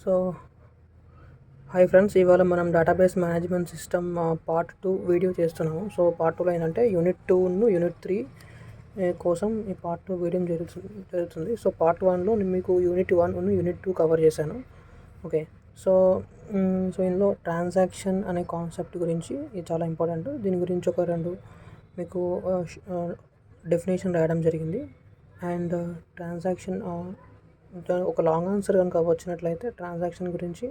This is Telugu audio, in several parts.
సో హాయ్ ఫ్రెండ్స్, ఇవాళ మనం database management system part 2 video చేస్తున్నాము. సో పార్ట్ 2లో ఏంటంటే యూనిట్ 2 యూనిట్ 3 కోసం ఈ పార్ట్ 2 వీడియో జరుగుతుంది. సో పార్ట్ 1లో మీకు యూనిట్ 1 యూనిట్ 2 కవర్ చేశాను. ఓకే, సో ఇందులో ట్రాన్సాక్షన్ అనే కాన్సెప్ట్ గురించి ఇది చాలా ఇంపార్టెంట్. దీని గురించి ఒక రెండు మీకు డెఫినేషన్ రాయడం జరిగింది. అండ్ ట్రాన్సాక్షన్ ఒక లాంగ్ ఆన్సర్ కనుక వచ్చినట్లయితే ట్రాన్సాక్షన్ గురించి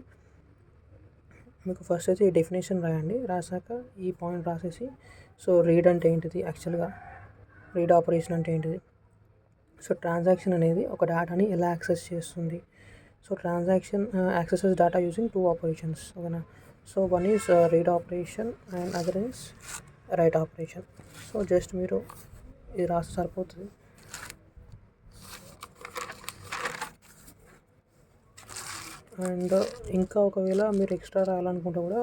మీకు ఫస్ట్ అయితే ఈ డెఫినేషన్ రాయండి. రాసాక ఈ పాయింట్ రాసేసి సో రీడ్ అంటే ఏంటిది, యాక్చువల్గా రీడ్ ఆపరేషన్ అంటే ఏంటిది, సో ట్రాన్సాక్షన్ అనేది ఒక డేటాని ఎలా యాక్సెస్ చేస్తుంది. So transaction accesses data using 2 operations. ఓకేనా, so one is read operation and other is write operation. So just మీరు ఇది రాస్తే సరిపోతుంది. అండ్ ఇంకా ఒకవేళ మీరు ఎక్స్ట్రా రాయాలనుకుంటే కూడా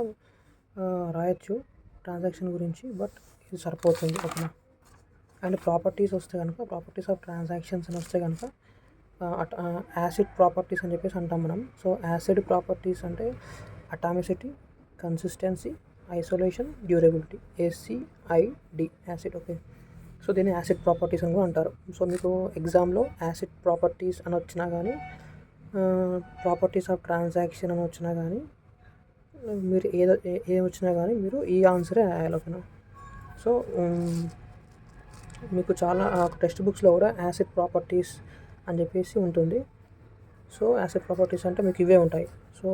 రాయొచ్చు ట్రాన్సాక్షన్ గురించి, బట్ ఇది సరిపోతుంది. ఓకేనా, అండ్ ప్రాపర్టీస్ వస్తే కనుక ప్రాపర్టీస్ ఆఫ్ ట్రాన్సాక్షన్స్ అని వస్తే కనుక యాసిడ్ ప్రాపర్టీస్ అని చెప్పేసి అంటాం మనం. సో యాసిడ్ ప్రాపర్టీస్ అంటే atomicity, consistency, isolation, durability, ACID acid. Okay, so దీన్ని యాసిడ్ ప్రాపర్టీస్ అని కూడా అంటారు. సో మీకు ఎగ్జామ్లో యాసిడ్ ప్రాపర్టీస్ అని వచ్చినా కానీ ప్రాపర్టీస్ ఆఫ్ ట్రాన్సాక్షన్ అని వచ్చినా కానీ మీరు ఏం వచ్చినా కానీ మీరు ఈ ఆన్సరే రాయాలి. ఓకేనా, సో మీకు చాలా టెక్స్ట్ బుక్స్లో కూడా యాసిడ్ ప్రాపర్టీస్ అని చెప్పేసి ఉంటుంది. సో యాసిడ్ ప్రాపర్టీస్ అంటే మీకు ఇవే ఉంటాయి. సో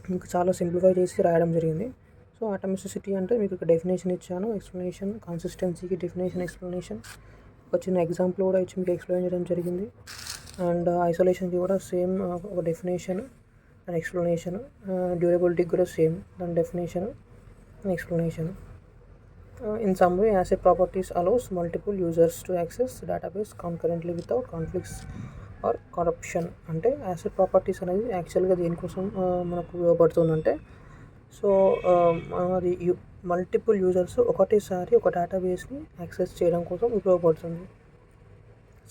మీకు చాలా సింప్లిఫై చేసి రాయడం జరిగింది. సో అటామిసిటీ అంటే మీకు డెఫినేషన్ ఇచ్చాను, ఎక్స్ప్లెనేషన్, కన్సిస్టెన్సీకి డెఫినేషన్, ఎక్స్ప్లెనేషన్, ఒక చిన్న ఎగ్జాంపుల్ కూడా ఇచ్చి మీకు ఎక్స్ప్లెయిన్ చేయడం జరిగింది. అండ్ ఐసోలేషన్కి కూడా సేమ్ ఒక డెఫినేషన్ అండ్ ఎక్స్ప్లెనేషన్. డ్యూరబిలిటీకి కూడా సేమ్ దాని definition and explanation. In some way acid properties allows multiple users to access database concurrently without conflicts or corruption. అంటే యాసిడ్ ప్రాపర్టీస్ అనేది యాక్చువల్గా దేనికోసం మనకు ఉపయోగపడుతుందంటే, సో అది మల్టిపుల్ యూజర్స్ ఒకటేసారి ఒక డేటాబేస్ని యాక్సెస్ చేయడం కోసం ఉపయోగపడుతుంది.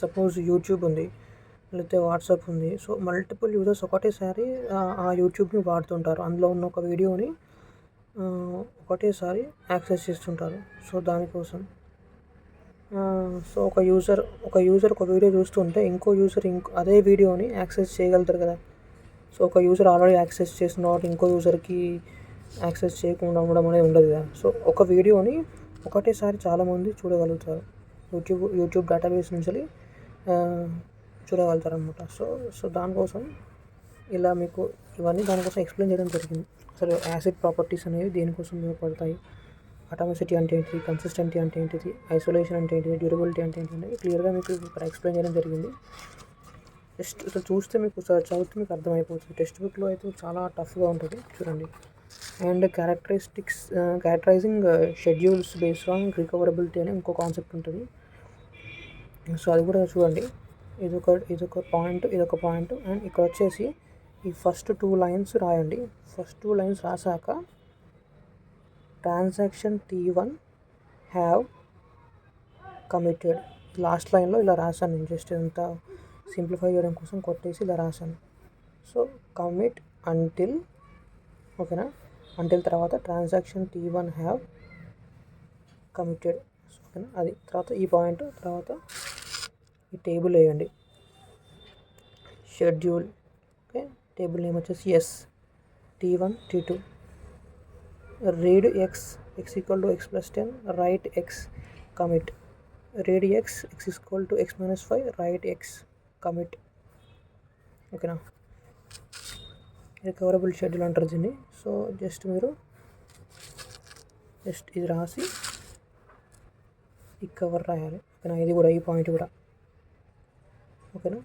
సపోజ్ యూట్యూబ్ ఉంది, లేకపోతే వాట్సాప్ ఉంది. సో మల్టిపుల్ యూజర్స్ ఒకటేసారి ఆ యూట్యూబ్ని వాడుతుంటారు. అందులో ఉన్న ఒక వీడియోని ఒకటేసారి యాక్సెస్ చేస్తుంటారు. సో దానికోసం సో ఒక యూజర్ ఒక వీడియో చూస్తుంటే ఇంకో యూజర్ అదే వీడియోని యాక్సెస్ చేయగలుగుతారు కదా. సో ఒక యూజర్ ఆల్రెడీ యాక్సెస్ చేసిన వాటి ఇంకో యూజర్కి యాక్సెస్ చేయకుండా ఉండడం అనేది ఉండదు కదా. సో ఒక వీడియోని ఒకటేసారి చాలామంది చూడగలుగుతారు. యూట్యూబ్ డేటాబేస్ నుంచి చూడగలుగుతారు అనమాట. సో దానికోసం ఇలా మీకు ఇవన్నీ దానికోసం ఎక్స్ప్లెయిన్ చేయడం జరిగింది. అసలు యాసిడ్ ప్రాపర్టీస్ అనేవి దేనికోసం ఉపయోగపడతాయి, అటామిసిటీ అంటే ఏంటిది, కన్సిస్టెన్సీ అంటే ఏంటిది, ఐసోలేషన్ అంటే ఏంటిది, డ్యూరబిలిటీ అంటే ఏంటి క్లియర్గా మీకు ఇక్కడ ఎక్స్ప్లెయిన్ చేయడం జరిగింది. జస్ట్ అసలు చూస్తే మీకు చదివితే మీకు అర్థమైపోతుంది. టెక్స్ట్ బుక్లో అయితే చాలా టఫ్గా ఉంటుంది, చూడండి. And characterizing schedules based on recoverability అనే ఇంకో కాన్సెప్ట్ ఉంటుంది. సో అది కూడా చూడండి. ఇదొక పాయింట్ అండ్ ఇక్కడ వచ్చేసి ఈ ఫస్ట్ 2 లైన్స్ రాయండి. ఫస్ట్ 2 లైన్స్ రాసాక transaction T1 have committed, last లైన్లో ఇలా రాశాను. నేను జస్ట్ ఇంత సింప్లిఫై చేయడం కోసం కొట్టేసి ఇలా రాశాను. సో కమిట్ అంటిల్, ఓకేనా, అంటిల్ తర్వాత ట్రాన్సాక్షన్ T1 హ్యావ్ కమిటెడ్. ఓకేనా, అది తర్వాత ఈ పాయింట్ తర్వాత ఈ టేబుల్ వేయండి, షెడ్యూల్. ఓకే, టేబుల్ నేమ్ వచ్చేసి ఎస్, T1 T2, read x equal to x+10, write x, commit, read x equal to x-5, write x, commit. ఓకేనా, రికవరబుల్ షెడ్యూల్ అంటారు దీన్ని. సో జస్ట్ మీరు ఇది రాసి ఈ కవర్ రాయాలి. ఓకేనా, ఇది కూడా ఈ పాయింట్ కూడా. ఓకేనా,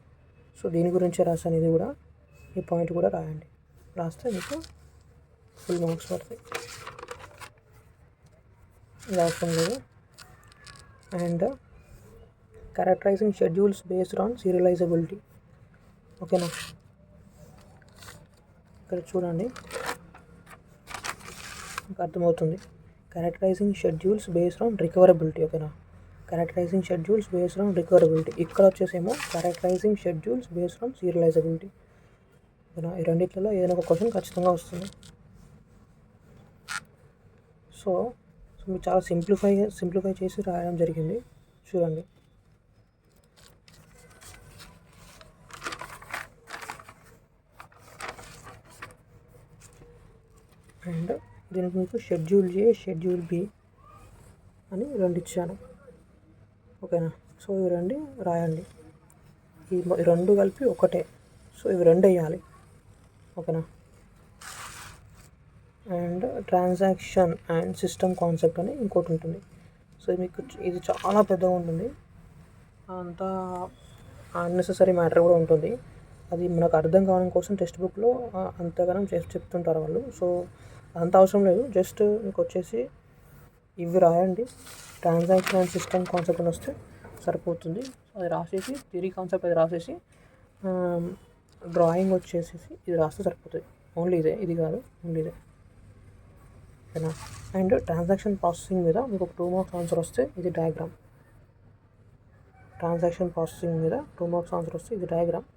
సో దీని గురించే రాసాను. ఇది కూడా ఈ పాయింట్ కూడా రాయండి. రాస్తే మీకు ఫుల్ మార్క్స్ పడతాయి. ఇది అవసరం లేదు. And characterizing schedules based on serializability. ఓకేనా, ఇక్కడ చూడండి మీకు అర్థమవుతుంది. Characterizing schedules based on recoverability. ఓకేనా, characterizing schedules based on recoverability. ఇక్కడ వచ్చేసేమో characterizing schedules based on serializability. ఓకేనా. ఈ రెండిట్లలో ఏదైనా ఒక క్వశ్చన్ ఖచ్చితంగా వస్తుంది. సో మీరు చాలా సింప్లిఫై చేసి రాయడం జరిగింది. చూడండి. అండ్ దీనికి మీకు షెడ్యూల్ ఏ, షెడ్యూల్ బి అని 2 ఇచ్చాను. ఓకేనా. సో ఇవి 2 రాయండి. ఈ 2 కలిపి ఒకటే. సో ఇవి 2 వేయాలి. ఓకేనా. And transaction and system concept అని ఇంకోటి ఉంటుంది. సో మీకు ఇది చాలా పెద్దగా ఉంటుంది. అంతా అన్నెసెసరీ మ్యాటర్ కూడా ఉంటుంది. అది మనకు అర్థం కావడం కోసం టెక్స్ట్ బుక్లో అంతగానం చెప్తుంటారు వాళ్ళు. సో అంత అవసరం లేదు. జస్ట్ మీకు వచ్చేసి ఇవి రాయండి. ట్రాన్సాక్షన్ అండ్ సిస్టమ్ కాన్సెప్ట్ అని వస్తే సరిపోతుంది. అది రాసేసి థియరీ కాన్సెప్ట్ అది రాసేసి డ్రాయింగ్ వచ్చేసేసి ఇది రాస్తే సరిపోతుంది. ఓన్లీ ఇదే, ఇది కాదు, ఓన్లీ ఇదే. ఓకేనా. అండ్ ట్రాన్సాక్షన్ ప్రాసెసింగ్ మీద మీకు ఒక 2 మార్క్స్ ఆన్సర్ వస్తే ఇది డయాగ్రామ్. ట్రాన్సాక్షన్ ప్రాసెసింగ్ మీద 2 మార్క్స్ ఆన్సర్ వస్తే ఇది డయాగ్రామ్.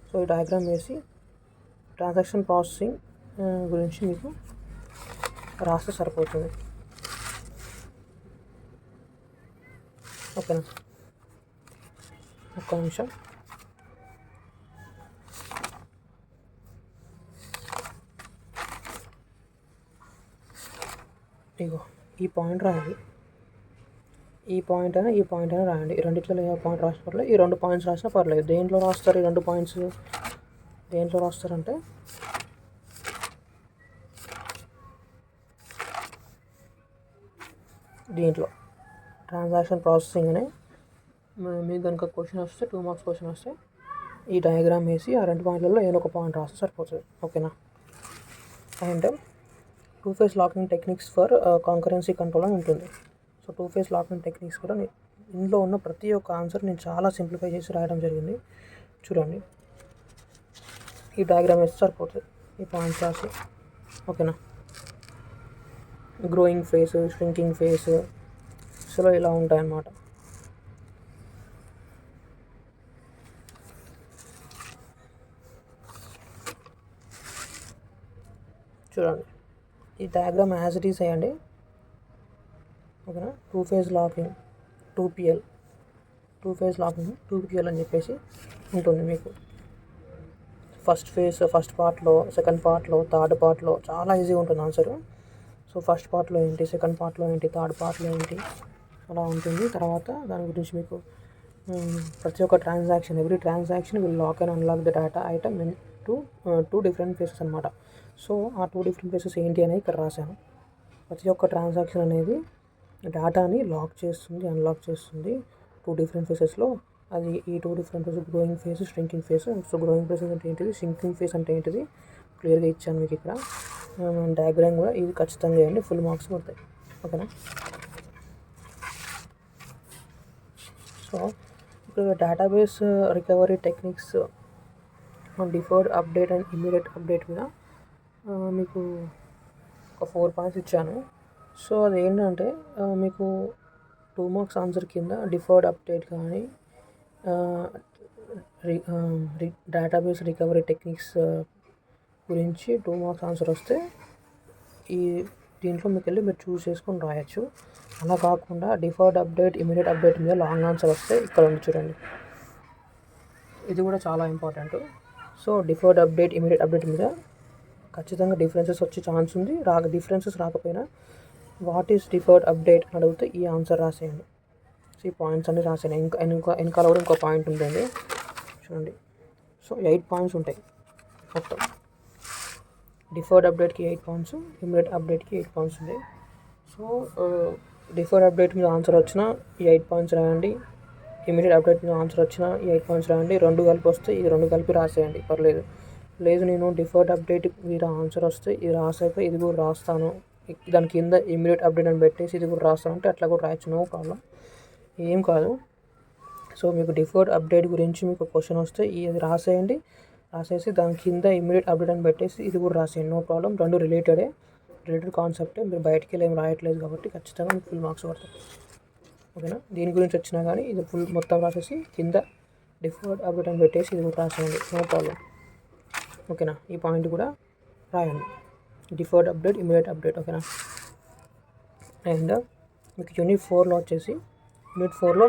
సో ఈ డయాగ్రామ్ వేసి ట్రాన్సాక్షన్ ప్రాసెసింగ్ గురించి మీకు రాస్తే సరిపోతుంది. ఓకేనా. ఒక్క నిమిషం. ఇగో ఈ పాయింట్ రాయండి. ఈ పాయింట్ అయినా రాయండి. ఈ రెండిట్లో ఏ పాయింట్ రాసిన పర్లేదు. ఈ 2 పాయింట్స్ రాసినా పర్లేదు. దేంట్లో రాస్తారు ఈ 2 పాయింట్స్? దేంట్లో రాస్తారంటే దీంట్లో ట్రాన్సాక్షన్ ప్రాసెసింగ్ అనే మీకు కనుక క్వశ్చన్ వస్తే 2 మార్క్స్ క్వశ్చన్ వస్తే ఈ డయాగ్రామ్ వేసి ఆ 2 పాయింట్లలో ఏదో ఒక పాయింట్ రాస్తే సరిపోతుంది. ఓకేనా. And 2 phase locking techniques for concurrency control అని ఉంటుంది. సో 2 ఫేజ్ లాకింగ్ టెక్నిక్స్ కూడా ఇందులో ఉన్న ప్రతి ఒక్క ఆన్సర్ నేను చాలా సింప్లిఫై చేసి రాయడం జరిగింది. చూడండి. ఈ డయాగ్రామ్ వేస్తే సరిపోతుంది. ఈ పాయింట్స్ రాసి. ఓకేనా. Growing face, shrinking face, so ఇలా ఉంటాయన్నమాట. చూడండి. ఈ డయాగ్రామ్ యాజ్ ఇట్ ఈస్ వేయండి. ఓకేనా. 2 phase locking 2PL, 2 phase locking 2PL అని చెప్పేసి ఉంటుంది మీకు. ఫస్ట్ ఫేజ్ ఫస్ట్ పార్ట్లో, సెకండ్ పార్ట్లో, థర్డ్ పార్ట్లో చాలా ఈజీగా ఉంటుంది ఆన్సర్. సో ఫస్ట్ పార్ట్లో ఏంటి, సెకండ్ పార్ట్లో ఏంటి, థర్డ్ పార్ట్లో ఏంటి అలా ఉంటుంది. తర్వాత దాని గురించి మీకు ప్రతి ఒక్క transaction, every transaction will lock and unlock the data item in two different phases అనమాట. సో ఆ 2 డిఫరెంట్ ఫేసెస్ ఏంటి అనేది ఇక్కడ రాశాను. ప్రతి ఒక్క ట్రాన్సాక్షన్ అనేది డేటాని లాక్ చేస్తుంది, అన్లాక్ చేస్తుంది 2 డిఫరెంట్ ఫేసెస్లో. అది ఈ 2 different faces growing face, shrinking face. So growing face అంటే ఏంటిది, ష్రింకింగ్ ఫేస్ అంటే ఏంటిది క్లియర్గా ఇచ్చాను మీకు ఇక్కడ. డయాగ్రామ్ కూడా ఇది ఖచ్చితంగా చేయండి, ఫుల్ మార్క్స్ పడతాయి. ఓకేనా. సో ఇప్పుడు database recovery techniques, deferred update and immediate update మీద మీకు ఒక 4 పాయింట్స్ ఇచ్చాను. సో అది ఏంటంటే మీకు 2 మార్క్స్ ఆన్సర్ కింద డిఫర్డ్ అప్డేట్ కానీ డేటాబేస్ రికవరీ టెక్నిక్స్ గురించి 2 మార్క్స్ ఆన్సర్ వస్తే ఈ దీంట్లో మీకు వెళ్ళి మీరు చూస్ చేసుకొని రాయొచ్చు. అలా కాకుండా డిఫర్డ్ అప్డేట్, ఇమీడియట్ అప్డేట్ మీద లాంగ్ ఆన్సర్ వస్తే ఇక్కడ ఉంది చూడండి. ఇది కూడా చాలా important. So deferred update, immediate update మీద ఖచ్చితంగా డిఫరెన్సెస్ వచ్చే ఛాన్స్ ఉంది. డిఫరెన్సెస్ రాకపోయినా వాట్ ఈస్ డిఫర్డ్ అప్డేట్ అని అడిగితే ఈ ఆన్సర్ రాసేయండి. సో ఈ పాయింట్స్ అన్ని రాసాను. వెనకాల కూడా ఇంకో పాయింట్ ఉంటుంది చూడండి. సో 8 పాయింట్స్ ఉంటాయి మొత్తం. డిఫర్డ్ అప్డేట్కి 8 పాయింట్స్, ఇమీడియట్ అప్డేట్కి 8 పాయింట్స్ ఉంటాయి. సో డిఫర్డ్ అప్డేట్ మీద ఆన్సర్ వచ్చినా ఈ 8 పాయింట్స్ రాయండి, ఇమీడియట్ అప్డేట్ మీద ఆన్సర్ వచ్చినా ఈ 8 పాయింట్స్ రాయండి. 2 కలిపి వస్తే ఇది 2 కలిపి రాసేయండి, పర్లేదు. లేదు నేను డిఫర్డ్ అప్డేట్ మీద ఆన్సర్ వస్తే ఇది రాసాక ఇది కూడా రాస్తాను, దాని కింద ఇమీడియట్ అప్డేట్ అని పెట్టేసి ఇది కూడా రాస్తాను అంటే అట్లా కూడా రాయొచ్చు, నో ప్రాబ్లం, ఏం కాదు. సో మీకు డిఫర్డ్ అప్డేట్ గురించి మీకు క్వశ్చన్ వస్తే ఇది రాసేయండి, రాసేసి దాని కింద ఇమీడియట్ అప్డేట్ అని పెట్టేసి ఇది కూడా రాసేయండి, నో ప్రాబ్లం. 2 రిలేటెడ్ కాన్సెప్టే, మీరు బయటికి వెళ్ళి ఏం రాయట్లేదు కాబట్టి ఖచ్చితంగా మీకు ఫుల్ మార్క్స్ పడతాయి. ఓకేనా. దీని గురించి వచ్చినా కానీ ఇది ఫుల్ మొత్తం రాసేసి కింద డిఫర్డ్ అప్డేట్ అని పెట్టేసి ఇది కూడా రాసేయండి, నో ప్రాబ్లం. ఓకేనా, ఈ పాయింట్ కూడా రాయండి. Deferred update, immediate update. ఓకేనా. అండ్ మీకు యూనిట్ 4లో వచ్చేసి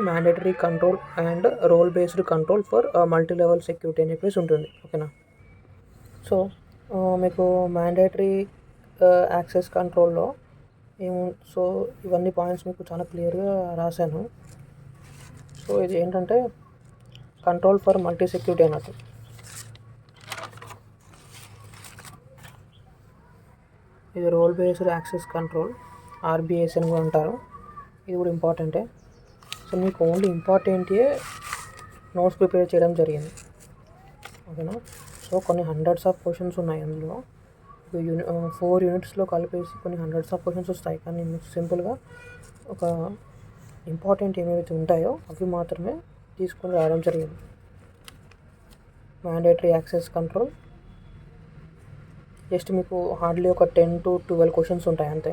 mandatory control and role based control for multi level security అని చెప్పేసి ఉంటుంది. ఓకేనా. సో మీకు మ్యాండేటరీ యాక్సెస్ కంట్రోల్లో సో ఇవన్నీ పాయింట్స్ మీకు చాలా క్లియర్గా రాశాను. సో ఇది ఏంటంటే కంట్రోల్ ఫర్ మల్టీ సెక్యూరిటీ అన్నట్టు. ఇది role based access control, RBAC అని కూడా అంటారు. ఇది కూడా ఇంపార్టెంటే. సో మీకు ఓన్లీ ఇంపార్టెంటే నోట్స్ ప్రిపేర్ చేయడం జరిగింది. ఓకేనా. సో కొన్ని హండ్రెడ్స్ ఆఫ్ క్వశ్చన్స్ ఉన్నాయి అందులో. 4 యూనిట్స్లో కలిపేసి కొన్ని హండ్రెడ్స్ ఆఫ్ క్వశ్చన్స్ వస్తాయి. కానీ మీకు సింపుల్గా ఒక ఇంపార్టెంట్ ఏమైతే ఉంటాయో అవి మాత్రమే తీసుకొని రాయడం జరిగింది. మ్యాండేటరీ యాక్సెస్ కంట్రోల్ జస్ట్ మీకు హార్డ్లీ ఒక 10 to 12 క్వశ్చన్స్ ఉంటాయి అంతే.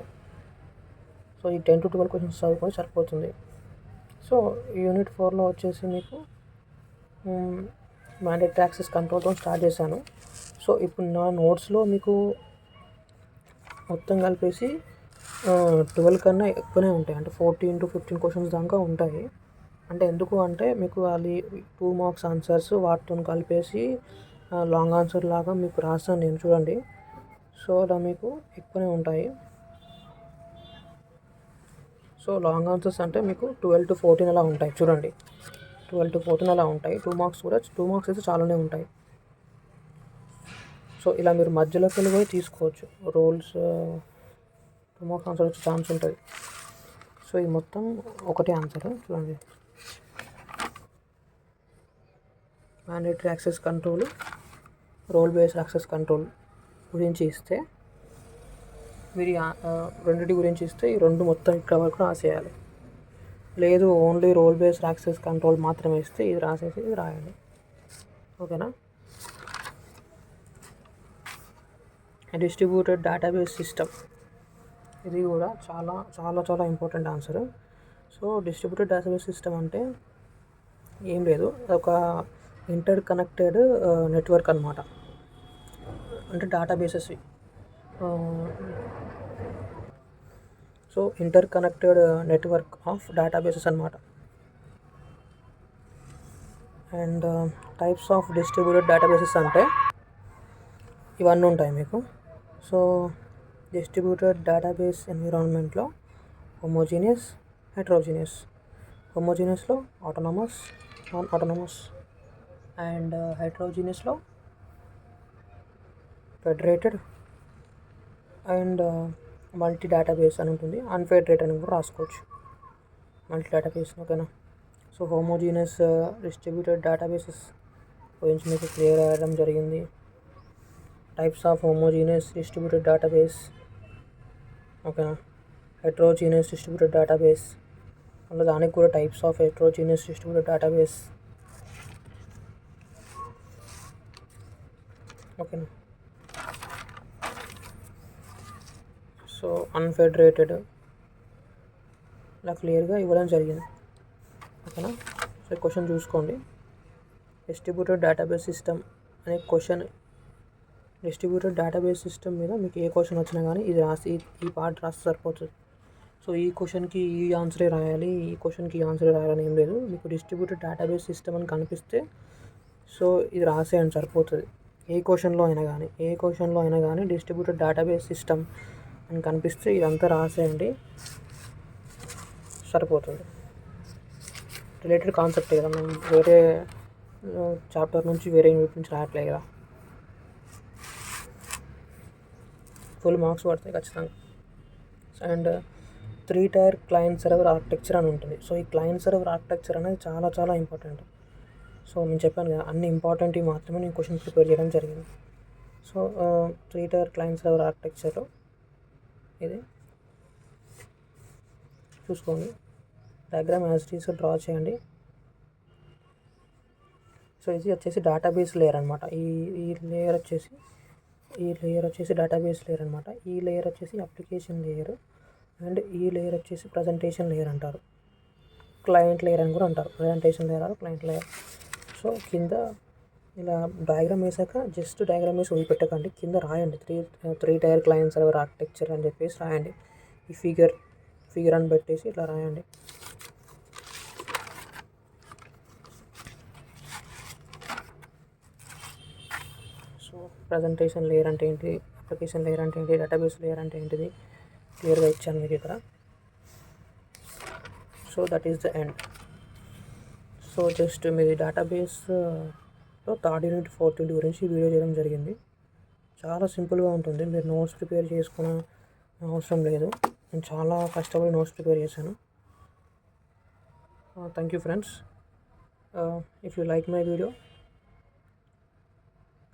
సో ఈ 10 to 12 క్వశ్చన్స్ చదువుకొని సరిపోతుంది. సో యూనిట్ 4లో వచ్చేసి మీకు మ్యాండేటరీ యాక్సెస్ కంట్రోల్తో స్టార్ట్ చేశాను. సో ఇప్పుడు నా నోట్స్లో మీకు మొత్తం కలిపేసి 12 కన్నా ఎక్కువనే ఉంటాయి. అంటే 14 to 15 క్వశ్చన్స్ దాకా ఉంటాయి. అంటే ఎందుకు అంటే మీకు అది 2 మార్క్స్ ఆన్సర్స్ వాటితో కలిపేసి లాంగ్ ఆన్సర్ లాగా మీకు రాస్తాను నేను, చూడండి. సో అలా మీకు ఎక్కువనే ఉంటాయి. సో లాంగ్ ఆన్సర్స్ అంటే మీకు 12 to 14 అలా ఉంటాయి, చూడండి. 12 to 14 అలా ఉంటాయి. 2 మార్క్స్ కూడా 2 మార్క్స్ అయితే చాలానే ఉంటాయి. సో ఇలా మీరు మధ్యలోకి వెళ్ళి కూడా తీసుకోవచ్చు. రోల్స్ 2 మార్క్స్ ఆన్సర్ వచ్చే ఛాన్స్ ఉంటుంది. సో ఇది మొత్తం ఒకటే ఆన్సర్, చూడండి. Mandatory access control, role based access control గురించి ఇస్తే మీరు రెండింటి గురించి ఇస్తే ఈ రెండు మొత్తం ఇక్కడ వరకు రాసేయాలి. లేదు only role based access control మాత్రమే ఇస్తే ఇది రాసేసి ఇది రాయండి. ఓకేనా. డిస్ట్రిబ్యూటెడ్ డేటాబేస్ సిస్టమ్, ఇది కూడా చాలా చాలా చాలా important answer. So distributed database system అంటే ఏం లేదు, ఒక ఇంటర్ కనెక్టెడ్ నెట్వర్క్ అనమాట. అంటే databases, so interconnected network of databases అనమాట. And types of distributed databases అంటే ఇవన్నీ ఉంటాయి మీకు. సో డిస్ట్రిబ్యూటెడ్ డేటాబేస్ ఎన్విరాన్మెంట్లో హోమోజీనియస్, హెట్రోజీనియస్. హోమోజీనియస్లో ఆటోనమస్, నాన్ ఆటోనమస్. అండ్ హెట్రోజీనియస్లో ఫెడరేటెడ్ అండ్ మల్టీ డేటాబేస్ అని ఉంటుంది. అన్ఫెడరేటెడ్ అని కూడా రాసుకోవచ్చు, మల్టీ డేటాబేస్. ఓకేనా. సో హోమోజీనియస్ డిస్ట్రిబ్యూటెడ్ డేటాబేసెస్ గురించి మీకు క్లియర్ అవ్వడం జరిగింది. Types of homogeneous distributed database. ఓకేనా. హెట్రోజీనియస్ డిస్ట్రిబ్యూటెడ్ డేటాబేస్, మళ్ళీ దానికి కూడా types of heterogeneous distributed database. ఓకేనా. సో అన్ఫెడరేటెడ్ ఇలా క్లియర్గా ఇవ్వడం జరిగింది. ఓకేనా. సో క్వశ్చన్ చూసుకోండి. డిస్ట్రిబ్యూటెడ్ డేటాబేస్ సిస్టమ్ అనే క్వశ్చన్, డిస్ట్రిబ్యూటెడ్ డేటాబేస్ సిస్టమ్ మీద మీకు ఏ క్వశ్చన్ వచ్చినా కానీ ఇది రాసి ఈ పార్ట్ రాస్తే సరిపోతుంది. సో ఈ క్వశ్చన్కి ఈ ఆన్సరే రాయాలి, ఈ క్వశ్చన్కి ఈ ఆన్సరే రాయాలని ఏం లేదు. మీకు డిస్ట్రిబ్యూటెడ్ డేటాబేస్ సిస్టమ్ అని కనిపిస్తే సో ఇది రాసేయండి సరిపోతుంది. ఏ క్వశ్చన్లో అయినా కానీ డిస్ట్రిబ్యూటెడ్ డేటాబేస్ సిస్టమ్ అని కనిపిస్తే ఇదంతా రాసేయండి సరిపోతుంది. రిలేటెడ్ కాన్సెప్ట్ కదా, మనం వేరే చాప్టర్ నుంచి వేరే యూనిట్ నుంచి రాయట్లేదు కదా. ఫుల్ మార్క్స్ పడతాయి ఖచ్చితంగా. And 3-tier client server architecture అని ఉంటుంది. సో ఈ క్లయింట్ సర్వర్ ఆర్కిటెక్చర్ అనేది చాలా చాలా ఇంపార్టెంట్. సో నేను చెప్పాను కదా, అన్ని ఇంపార్టెంట్వి మాత్రమే నేను క్వశ్చన్ ప్రిపేర్ చేయడం జరిగింది. సో 3-tier క్లయింట్ సర్వర్ ఆర్కిటెక్చర్లో ఇది చూసుకోండి. Diagram as it is draw చేయండి. సో ఇది వచ్చేసి డేటాబేస్ లేయర్ అనమాట. ఈ లేయర్ వచ్చేసి డేటాబేస్ లేయర్ అనమాట. ఈ లేయర్ వచ్చేసి అప్లికేషన్ లేయర్. అండ్ ఈ లేయర్ వచ్చేసి ప్రజెంటేషన్ లేయర్ అంటారు, క్లయింట్ లేయర్ అని కూడా అంటారు. Presentation layer, client layer. So కింద ఇలా డయాగ్రామ్ వేసాక జస్ట్ డయాగ్రామ్ వేసి వదిలిపెట్టకండి, కింద రాయండి. Three tier client server architecture అని చెప్పేసి రాయండి. ఈ ఫిగర్ అని పెట్టేసి ఇట్లా రాయండి. సో ప్రజెంటేషన్ లేయర్ అంటే ఏంటి, అప్లికేషన్ లేయర్ అంటే ఏంటి, డేటాబేస్ లేయర్ అంటే ఏంటిది క్లియర్గా ఇచ్చాను మీకు ఇక్కడ. So that is the end. So just మీది డేటాబేస్లో థర్డ్ యూనిట్, ఫోర్త్ యూనిట్ గురించి వీడియో చేయడం జరిగింది. చాలా సింపుల్గా ఉంటుంది, మీరు నోట్స్ ప్రిపేర్ చేసుకునే అవసరం లేదు. నేను చాలా కష్టపడి నోట్స్ ప్రిపేర్ చేశాను. Thank you friends. If you like my video,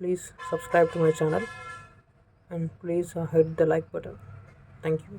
please subscribe to my channel and please hit the like button. Thank you.